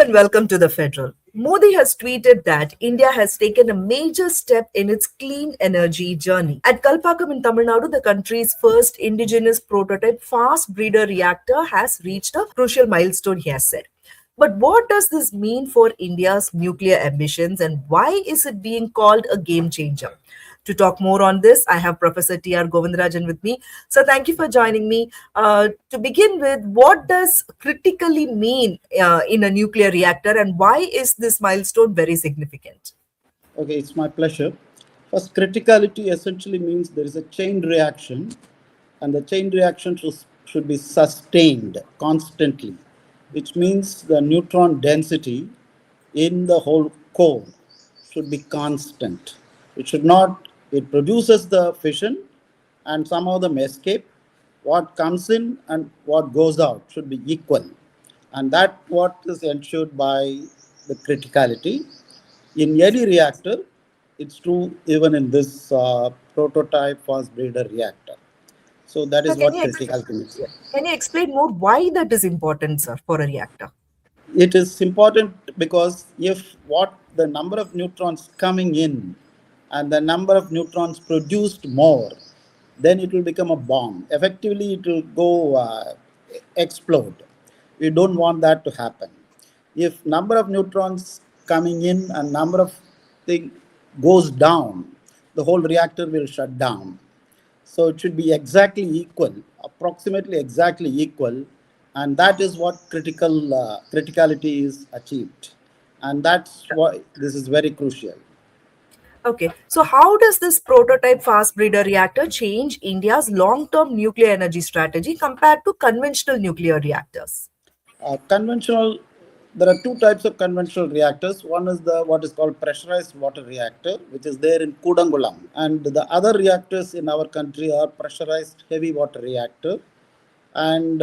and welcome to the Federal. Modi has tweeted that India has taken a major step in its clean energy journey. At Kalpakkam in Tamil Nadu, the country's first indigenous prototype fast breeder reactor has reached a crucial milestone, he has said. But what does this mean for India's nuclear ambitions and why is it being called a game changer? To talk more on this, I have Professor T.R. Govindarajan with me. So, thank you for joining me. To begin with, what does critically mean in a nuclear reactor, and why is this milestone very significant? Okay, it's my pleasure. First, criticality essentially means there is a chain reaction, and the chain reaction should be sustained constantly, which means the neutron density in the whole core should be constant. It should not, it produces the fission and some of them escape. What comes in and what goes out should be equal. And that what is ensured by the criticality. In any reactor, it's true even in this prototype fast breeder reactor. So that So, is what criticality means. can you explain more why that is important, sir, for a reactor? It is important because if what the number of neutrons coming in and the number of neutrons produced more, then it will become a bomb. Effectively, it will go explode. We don't want that to happen. If number of neutrons coming in and number of thing goes down, the whole reactor will shut down. So it should be exactly equal, approximately exactly equal, and that is what criticality is achieved, and that's why this is very crucial. Okay, so how does this prototype fast breeder reactor change India's long term nuclear energy strategy compared to conventional nuclear reactors? Conventional, there are two types of conventional reactors. One is the what is called pressurized water reactor, which is there in Kudangulam, and the other reactors in our country are pressurized heavy water reactor, and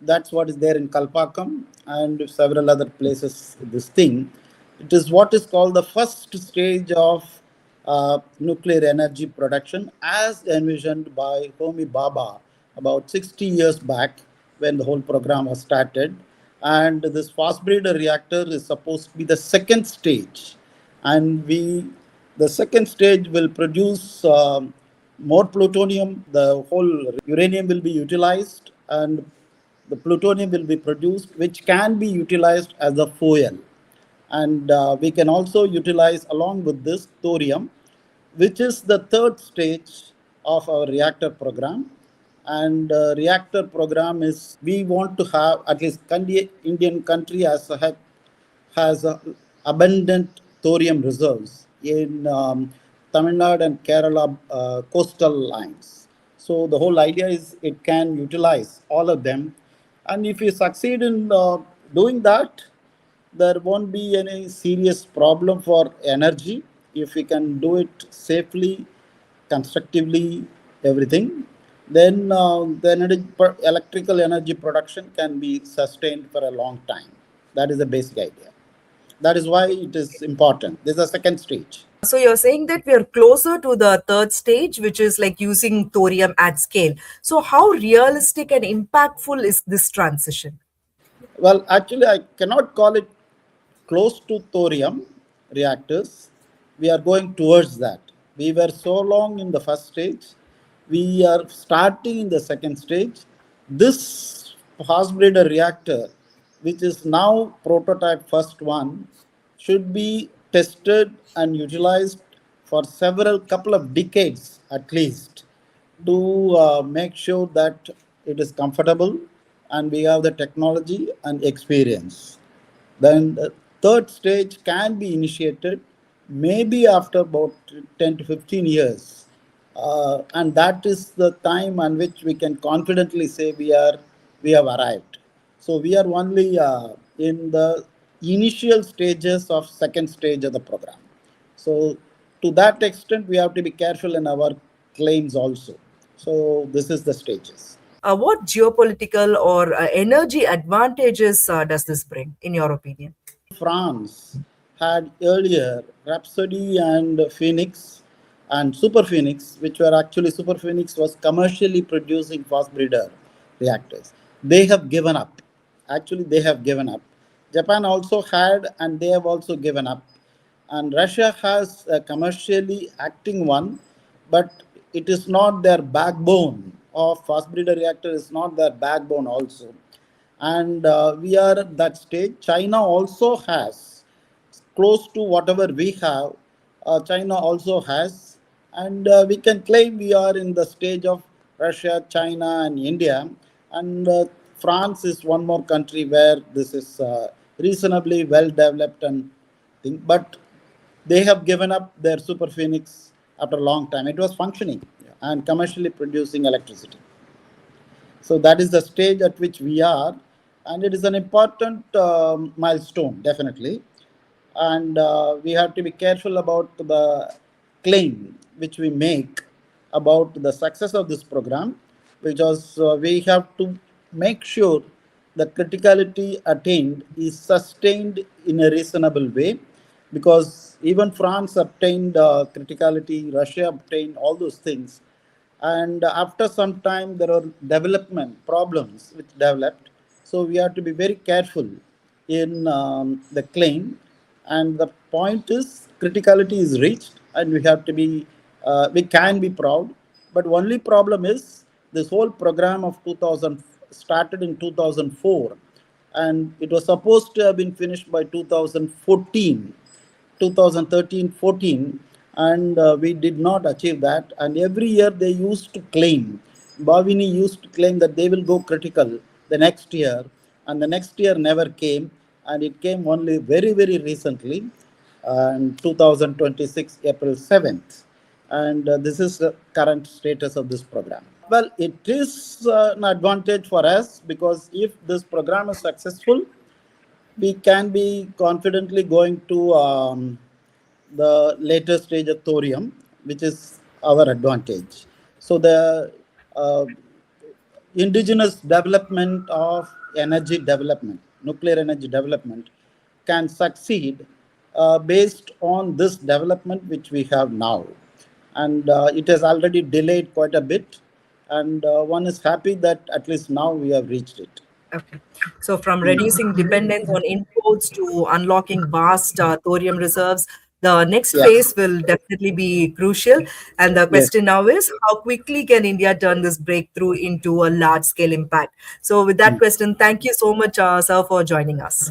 that's what is there in Kalpakkam and several other places. This thing, it is what is called the first stage of nuclear energy production, as envisioned by Homi Bhabha about 60 years back when the whole program was started. And this fast breeder reactor is supposed to be the second stage, and the second stage will produce more plutonium. The whole uranium will be utilized, and the plutonium will be produced, which can be utilized as a fuel. And we can also utilize along with this thorium, which is the third stage of our reactor program. And reactor program is we want to have at least Indian country has abundant thorium reserves in Tamil Nadu and Kerala coastal lines. So the whole idea is it can utilize all of them, and if you succeed in doing that, there won't be any serious problem for energy if we can do it safely, constructively, everything. Then electrical energy production can be sustained for a long time. That is the basic idea. That is why it is important. This is the second stage. So you're saying that we are closer to the third stage, which is like using thorium at scale. So how realistic and impactful is this transition? Well, actually, I cannot call it close to thorium reactors. We are going towards that. We were so long in the first stage. We are starting in the second stage. This fast breeder reactor, which is now prototype first one, should be tested and utilized for several couple of decades at least to make sure that it is comfortable and we have the technology and experience. Then the third stage can be initiated maybe after about 10 to 15 years. And that is the time on which we can confidently say we have arrived. So we are only in the initial stages of second stage of the program. So to that extent, we have to be careful in our claims also. So this is the stages. What geopolitical or energy advantages does this bring, in your opinion? France had earlier Rhapsody and Phoenix and Super Phoenix, which were actually Super Phoenix was commercially producing fast breeder reactors. They have given up. Actually, they have given up. Japan also had, and they have also given up. And Russia has a commercially acting one, but it is not their backbone. Of fast breeder reactor is not their backbone also, and we are at that stage. China also has close to whatever we have. China also has, and we can claim we are in the stage of Russia, China, and India, and France is one more country where this is reasonably well developed and thing, but they have given up their super phoenix after a long time. It was functioning and commercially producing electricity. So that is the stage at which we are, and it is an important milestone, definitely. And we have to be careful about the claim which we make about the success of this program, because we have to make sure the criticality attained is sustained in a reasonable way, because even France obtained criticality, Russia obtained all those things, and after some time there are development problems which developed, so we have to be very careful in the claim, and the point is criticality is reached and we have to be we can be proud, but only problem is this whole program of 2000 started in 2004, and it was supposed to have been finished by 2014, 2013-14, and we did not achieve that. And every year they used to claim, Bhavini used to claim that they will go critical the next year, and the next year never came, and it came only very, very recently, 2026, April 7th. And this is the current status of this program. Well, it is an advantage for us, because if this program is successful, we can be confidently going to the later stage of thorium, which is our advantage. So the uh, indigenous development of energy development, nuclear energy development, can succeed based on this development which we have now. And it has already delayed quite a bit, and one is happy that at least now we have reached it. Okay. So, from reducing dependence on imports to unlocking vast thorium reserves, the next Yeah. phase will definitely be crucial. And the Yes. question now is, how quickly can India turn this breakthrough into a large scale impact? So, with that question, thank you so much, sir, for joining us.